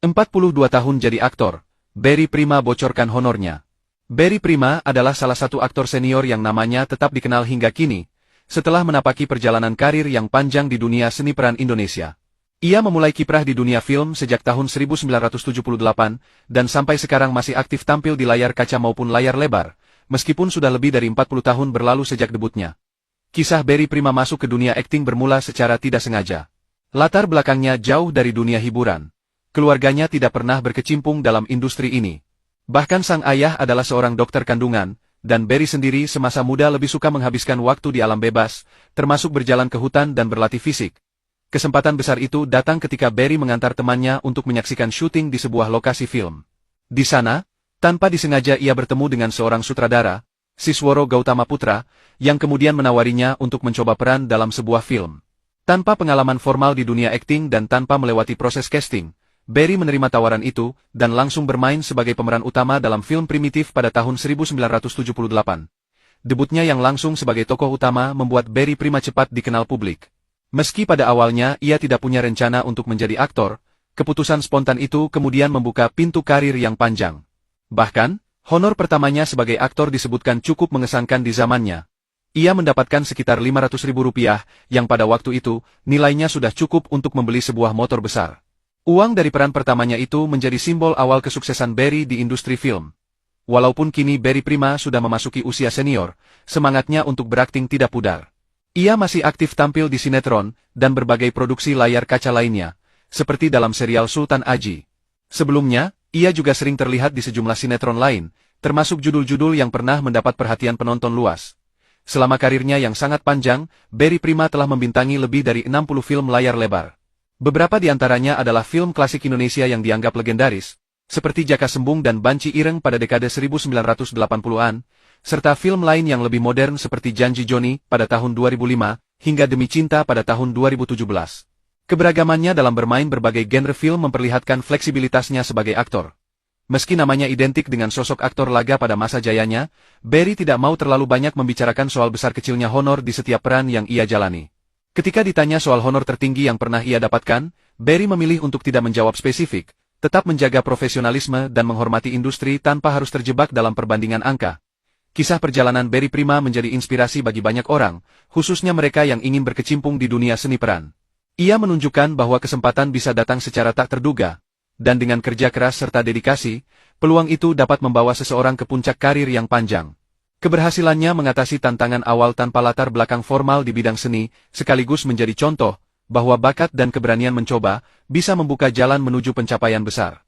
42 tahun jadi aktor, Barry Prima bocorkan honornya. Barry Prima adalah salah satu aktor senior yang namanya tetap dikenal hingga kini, setelah menapaki perjalanan karir yang panjang di dunia seni peran Indonesia. Ia memulai kiprah di dunia film sejak tahun 1978, dan sampai sekarang masih aktif tampil di layar kaca maupun layar lebar, meskipun sudah lebih dari 40 tahun berlalu sejak debutnya. Kisah Barry Prima masuk ke dunia akting bermula secara tidak sengaja. Latar belakangnya jauh dari dunia hiburan. Keluarganya tidak pernah berkecimpung dalam industri ini. Bahkan sang ayah adalah seorang dokter kandungan, dan Barry sendiri semasa muda lebih suka menghabiskan waktu di alam bebas, termasuk berjalan ke hutan dan berlatih fisik. Kesempatan besar itu datang ketika Barry mengantar temannya untuk menyaksikan syuting di sebuah lokasi film. Di sana, tanpa disengaja ia bertemu dengan seorang sutradara, Sisworo Gautama Putra, yang kemudian menawarinya untuk mencoba peran dalam sebuah film. Tanpa pengalaman formal di dunia akting dan tanpa melewati proses casting, Barry menerima tawaran itu, dan langsung bermain sebagai pemeran utama dalam film Primitif pada tahun 1978. Debutnya yang langsung sebagai tokoh utama membuat Barry Prima cepat dikenal publik. Meski pada awalnya ia tidak punya rencana untuk menjadi aktor, keputusan spontan itu kemudian membuka pintu karir yang panjang. Bahkan, honor pertamanya sebagai aktor disebutkan cukup mengesankan di zamannya. Ia mendapatkan sekitar Rp500.000, yang pada waktu itu, nilainya sudah cukup untuk membeli sebuah motor besar. Uang dari peran pertamanya itu menjadi simbol awal kesuksesan Barry di industri film. Walaupun kini Barry Prima sudah memasuki usia senior, semangatnya untuk berakting tidak pudar. Ia masih aktif tampil di sinetron, dan berbagai produksi layar kaca lainnya, seperti dalam serial Sultan Aji. Sebelumnya, ia juga sering terlihat di sejumlah sinetron lain, termasuk judul-judul yang pernah mendapat perhatian penonton luas. Selama karirnya yang sangat panjang, Barry Prima telah membintangi lebih dari 60 film layar lebar. Beberapa di antaranya adalah film klasik Indonesia yang dianggap legendaris, seperti Jaka Sembung dan Banci Ireng pada dekade 1980-an, serta film lain yang lebih modern seperti Janji Joni pada tahun 2005, hingga Demi Cinta pada tahun 2017. Keberagamannya dalam bermain berbagai genre film memperlihatkan fleksibilitasnya sebagai aktor. Meski namanya identik dengan sosok aktor laga pada masa jayanya, Barry tidak mau terlalu banyak membicarakan soal besar kecilnya honor di setiap peran yang ia jalani. Ketika ditanya soal honor tertinggi yang pernah ia dapatkan, Barry memilih untuk tidak menjawab spesifik, tetap menjaga profesionalisme dan menghormati industri tanpa harus terjebak dalam perbandingan angka. Kisah perjalanan Barry Prima menjadi inspirasi bagi banyak orang, khususnya mereka yang ingin berkecimpung di dunia seni peran. Ia menunjukkan bahwa kesempatan bisa datang secara tak terduga, dan dengan kerja keras serta dedikasi, peluang itu dapat membawa seseorang ke puncak karir yang panjang. Keberhasilannya mengatasi tantangan awal tanpa latar belakang formal di bidang seni, sekaligus menjadi contoh bahwa bakat dan keberanian mencoba bisa membuka jalan menuju pencapaian besar.